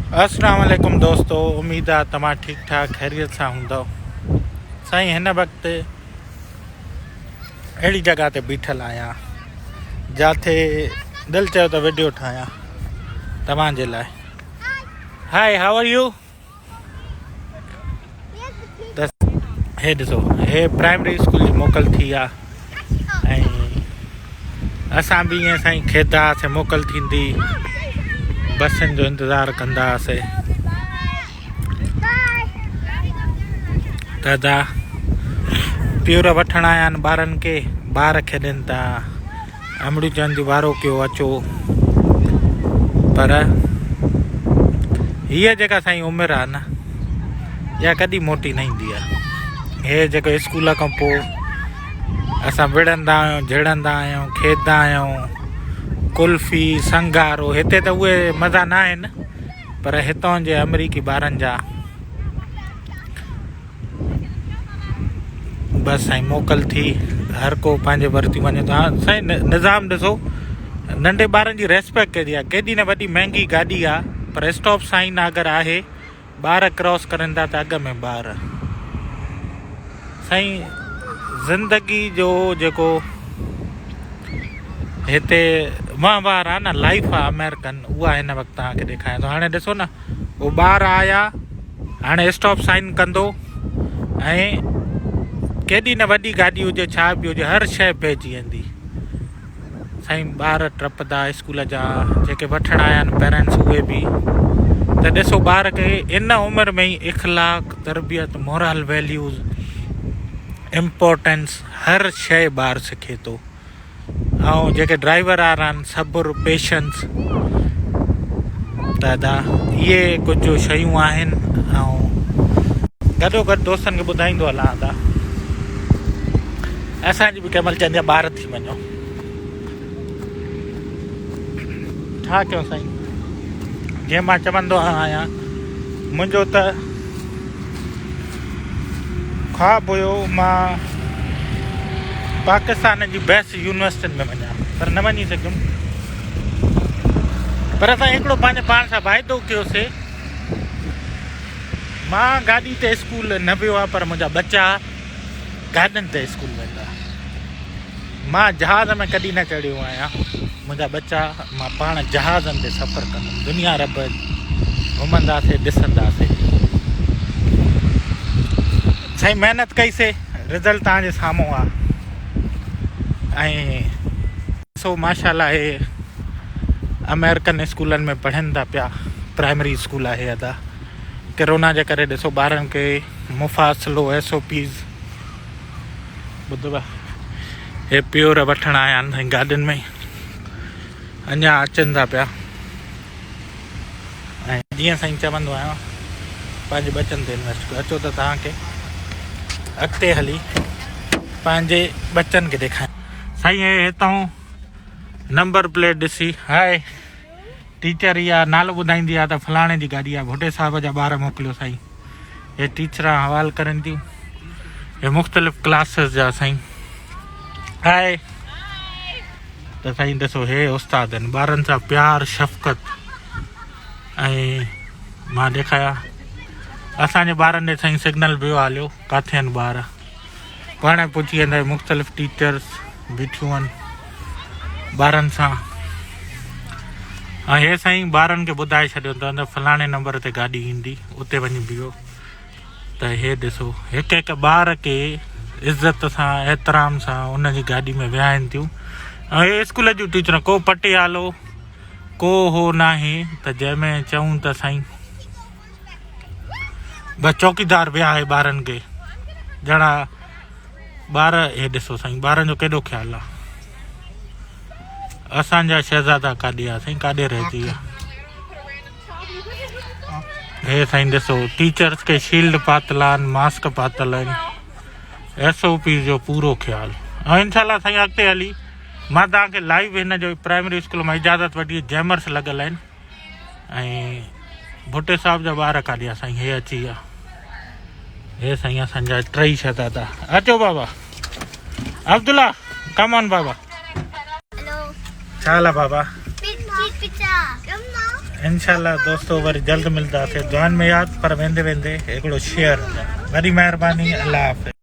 अस्सलाम वालेकुम दोस्तों, उम्मीद है तमाम ठीक ठाक खैरियत से हूंदो। साईं हिन वक्त अड़ी जगह ते बीठल आया जाते दिल चाहे तो वीडियो ठाया तव्हांजे लाइ। हाय, हाउ आर यू? हे ॾिसो, हे प्राइमरी स्कूल जी मोकल थी आहे ऐं असां बि ईअं साईं खेदा से मोकल थींदी बसन जो इंतज़ार कंदा हुआसीं। दादा प्योर वठण आया आहिनि ॿारनि खे, ॿार खेॾनि था, अमड़ू चवनि थियूं वारो कयो अचो, पर हीअ जेका साईं उमिरि आहे न, इहा कॾहिं मोटी न ईंदी आहे। हे जेको स्कूल खां पोइ असां विढ़ंदा आहियूं, झिड़ंदा आहियूं, खेॾंदा आहियूं, कुल्फी संगारो, हिते त उहे मज़ा न आहिनि, पर हितां जे अमरीकी ॿारनि जा बसि साईं मोकल थी, हर को पंहिंजे वरिती वञे थो। हा साईं, निज़ाम ॾिसो, नंढे ॿारनि जी रेस्पेक्ट केॾी आहे, केॾी न वॾी महांगी गाॾी आहे, पर स्टॉप साइन अगरि आहे, ॿार क्रॉस करनि था त अॻ में ॿार। साईं ज़िंदगी जो जेको हिते वहिंवार आहे न, लाइफ आहे अमेरिकन, उहा हिन वक़्तु तव्हांखे ॾेखारियां थो। हाणे ॾिसो न, उहो ॿार आया, हाणे स्टॉप साइन कंदो ऐं केॾी न वॾी गाॾी हुजे, छा बि हुजे, हर शइ पइजी वेंदी। साईं ॿार टपंदा स्कूल जा, जेके वठण आया आहिनि पेरेंट्स, उहे बि त ॾिसो ॿार खे इन उमिरि में ई इख़लाक़, तरबियत, मोरल वैल्यूज़, इम्पोर्टेंस, हर शइ ॿारु सिखे थो। ऐं जेके ड्राइवर वारा आहिनि, सब्र, पेशेंस, दादा इहे कुझु शयूं आहिनि। ऐं गॾो गॾु दोस्तनि खे ॿुधाईंदो हलां था, असांजी बि कंहिं महिल चवंदी आहे ॿार थी वञो, छा कयूं साईं। जीअं मां चवंदो आहियां, मुंहिंजो त ख़्वाबु हुयो मां पाकिस्तान जी बेस्ट यूनिवर्सिटियुनि में वञा, पर न वञी सघियुमि। पर असां हिकिड़ो पंहिंजे पाण सां वाइदो कयोसीं, मां गाॾी ते स्कूल न वियो आहे, पर मुंहिंजा बच्चा गाॾियुनि ते स्कूल वेंदा। मां जहाज़ में कॾहिं न चढ़ियो आहियां, मुंहिंजा बच्चा मां पाण जहाज़नि ते सफ़र कंदुमि, दुनिया रब घुमंदासीं, ॾिसंदासीं। साईं महिनत कईसीं, रिज़ल्ट तव्हांजे साम्हूं आहे। ऐं ॾिसो माशाल्लाह, हे अमेरिकन स्कूलनि में पढ़नि था पिया, प्राइमरी स्कूल आहे अदा। कोरोना जे करे ॾिसो ॿारनि खे मुफ़ासिलो, SOPs ॿुधव, हे प्योर वठण आया आहिनि साईं गाॾियुनि में, अञा अचनि था पिया। ऐं जीअं साईं चवंदो आहियां, पंहिंजे बचनि ते इन्वेस्ट कयो, अचो त तव्हांखे अॻिते हली पंहिंजे बचनि खे ॾेखारियां। साईं हे हितां नंबर प्लेट ॾिसी, हाय टीचर, इहा नालो ॿुधाईंदी आहे त फलाणे जी गाॾी आहे, भुटे साहिब जा ॿार मोकिलियो साईं। हे टीचरां हवालु करनि थियूं, हे मुख़्तलिफ़ क्लासिस जा साईं। हाय त साईं ॾिसो, हे उस्ताद आहिनि, ॿारनि सां प्यार, शफ़क़त। ऐं मां ॾेखारियां असांजे ॿारनि ॾे साईं सिग्नल बियो हलियो, किथे आहिनि ॿार, पाण पुॼी वेंदा। मुख़्तलिफ़ टीचर्स बीठियूं आहिनि ॿारनि सां। ऐं हे साईं ॿारनि खे ॿुधाए छॾियो त फलाणे नंबर ते गाॾी ईंदी, उते वञी बीहो। त हे ॾिसो, हिकु हिकु ॿार खे इज़त सां, एतिराम सां उनजी गाॾी में विहाइनि थियूं। ऐं हे स्कूल जूं टीचरूं, को पटियालो, को हो न आहे त जंहिंमें चऊं त साईं बसि चौकीदार विया आहे ॿारनि खे ॼणा ॿार। हे ॾिसो साईं ॿारनि जो केॾो ख़्यालु आहे। असांजा शहज़ादा काॾे आहे साईं, काॾे रहिजी आहे। हे साईं ॾिसो, टीचर्स खे शील्ड पातल आहिनि, मास्क पातल आहिनि, SOP जो पूरो ख़्यालु। ऐं इनशाला साईं अॻिते हली मां तव्हांखे लाइव हिन जो प्राइमरी स्कूल मां इजाज़त वठी, जैमर्स लॻल आहिनि। ऐं भुटे साहिब जा ॿार काॾे आहे साईं, हे अची विया। हे साईं असांजा टई शहज़ादा। अचो बाबा अब्दुल्ला, कम ऑन बाबा। छा हाल आहे बाबा? इंशाल्लाह दोस्तों वरी जल्द मिलंदासीं दुआनि में यादि पर वेंदे वेंदे हिकिड़ो शेयर वॾी महिरबानी अल्लाह हाफ़िज़।